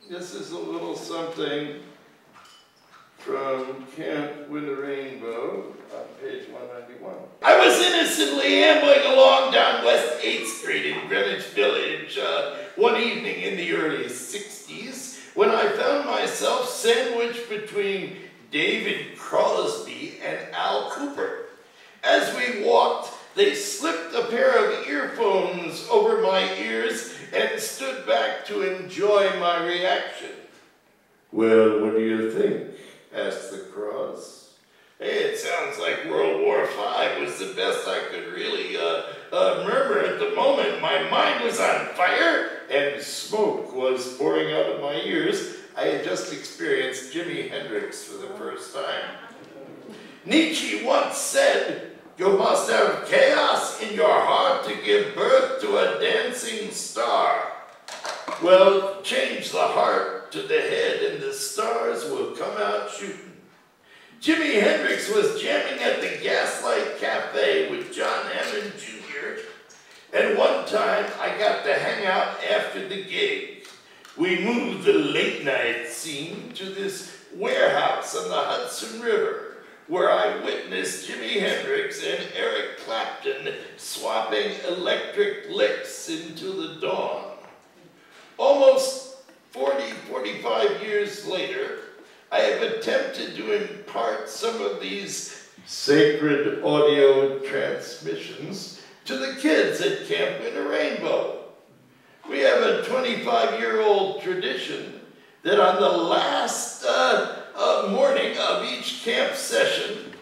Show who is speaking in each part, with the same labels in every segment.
Speaker 1: This is a little something from Camp WINNARAINBOW on page 191. I was innocently ambling along down West 8th Street in Greenwich Village one evening in the early 60s when I found myself sandwiched between David Crosby and Al Cooper. As we walked, they slipped a pair of earphones over my ears and stood back to enjoy my reaction. "Well, what do you think?" asked the Cross. "Hey, it sounds like World War V was the best I could really remember at the moment. My mind was on fire and smoke was pouring out of my ears. I had just experienced Jimi Hendrix for the first time. Nietzsche once said, 'You must have chaos in your heart to give birth to a dancing star.' Well, change the heart to the head and the stars will come out shooting. Jimi Hendrix was jamming at the Gaslight Cafe with John Hammond Jr. And one time I got to hang out after the gig. We moved the late night scene to this warehouse on the Hudson River, where I witnessed Jimi Hendrix and Eric Clapton swapping electric licks into the dawn. Almost 45 years later, I have attempted to impart some of these sacred audio transmissions to the kids at Camp WINNARAINBOW. We have a 25-year-old tradition that on the last morning of each camp session,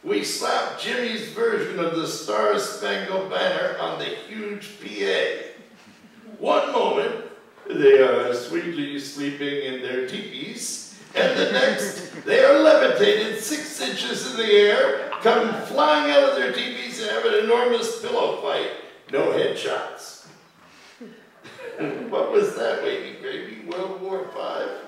Speaker 1: we slap Jimmy's version of the Star-Spangled Banner on the huge PA. One moment, they are sweetly sleeping in their teepees, and the next, they are levitated 6 inches in the air, come flying out of their teepees and have an enormous pillow fight. No headshots. What was that, Wavy Gravy? World War V?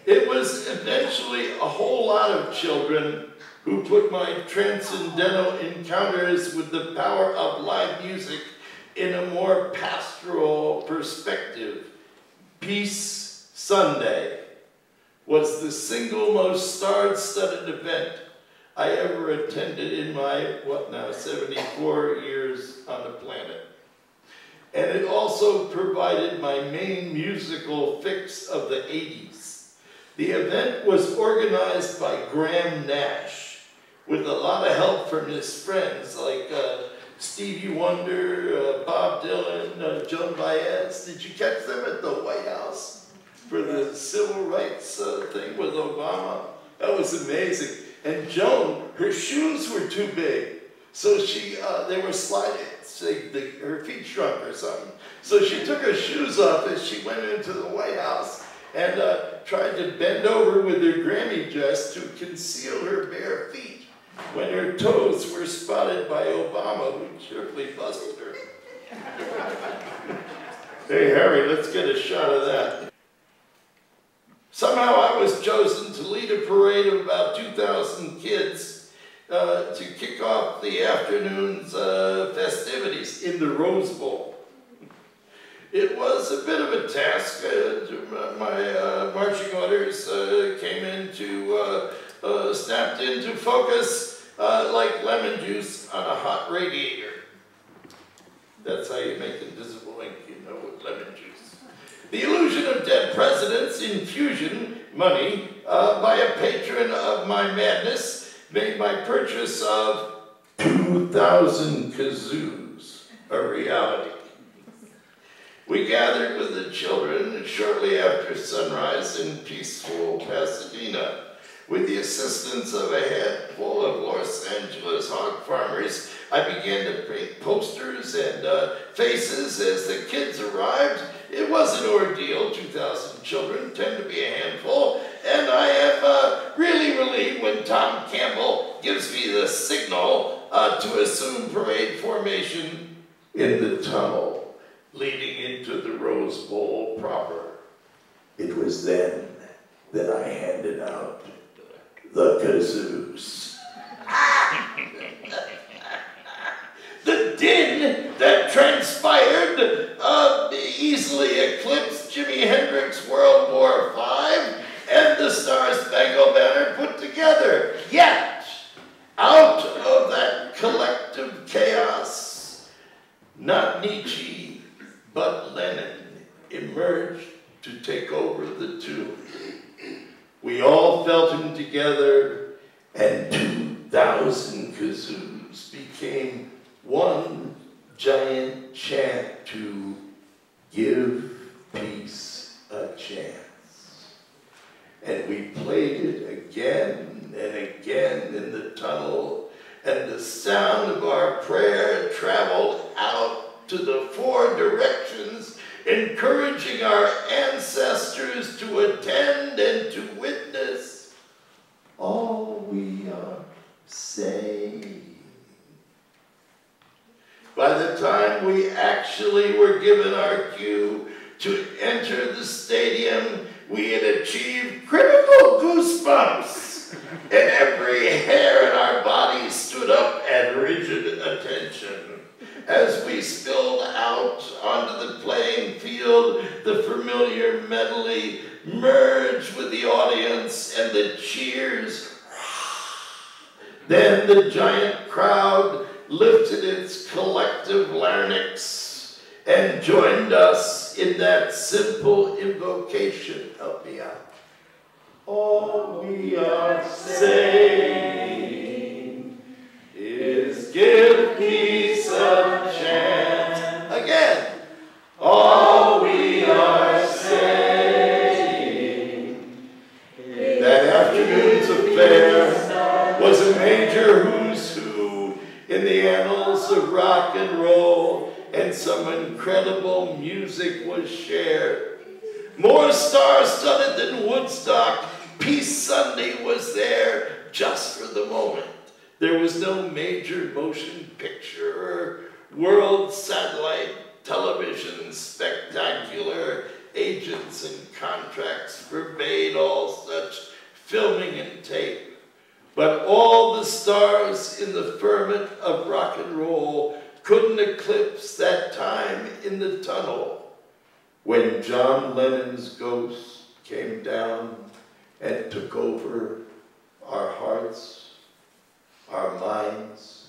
Speaker 1: It was eventually a whole lot of children who put my transcendental encounters with the power of live music in a more pastoral perspective. Peace Sunday was the single most star-studded event I ever attended in my, 74 years on the planet. And it also provided my main musical fix of the 80s. The event was organized by Graham Nash, with a lot of help from his friends like Stevie Wonder, Bob Dylan, Joan Baez. Did you catch them at the White House for the civil rights thing with Obama? That was amazing. And Joan, her shoes were too big, so they were sliding. Her feet shrunk or something. So she took her shoes off as she went into the White House and tried to bend over with her Grammy dress to conceal her bare feet when her toes were spotted by Obama, who cheerfully busted her. Hey, Harry, let's get a shot of that. Somehow I was chosen to lead a parade of about 2,000 kids to kick off the afternoon's festivities in the Rose Bowl. It was a bit of a task. My marching orders snapped into focus like lemon juice on a hot radiator. That's how you make invisible ink, you know, with lemon juice. The illusion of dead presidents, infusion money by a patron of my madness, made my purchase of 2,000 kazoos a reality. We gathered with the children shortly after sunrise in peaceful Pasadena. With the assistance of a handful of Los Angeles hog farmers, I began to paint posters and faces as the kids arrived. It was an ordeal. 2,000 children tend to be a handful, and I am really relieved when Tom Campbell gives me the signal to assume parade formation in the tunnel leading into the Rose Bowl proper. It was then that I handed out the kazoos. The din that transpired easily eclipsed Jimi Hendrix's world emerged to take over the tune. We all felt him together, and 2,000 kazoos became one giant chant to give peace a chance. And we played it again and again in the tunnel, and the sound of our prayer traveled out to the four directions, encouraging our ancestors to attend and to witness all we are saying. By the time we actually were given our cue to enter the stadium, we had achieved critical goosebumps, and every hair in our bodies stood up at rigid attention. As we spilled out onto the playing field, the familiar medley merged with the audience and the cheers. Then the giant crowd lifted its collective larynx and joined us in that simple invocation. Help me out. All we are saying is give peace a chance. Again. All we are saying. That afternoon's affair was a major who's who in the annals of rock and roll, and some incredible music was shared. More star-studded than Woodstock, Peace Sunday was there just for the moment. There was no major motion picture or world satellite television spectacular. Agents and contracts forbade all such filming and tape. But all the stars in the firmament of rock and roll couldn't eclipse that time in the tunnel when John Lennon's ghost came down and took over our hearts, our minds,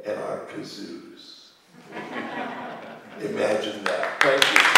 Speaker 1: and our kazoos. Imagine that. Thank you.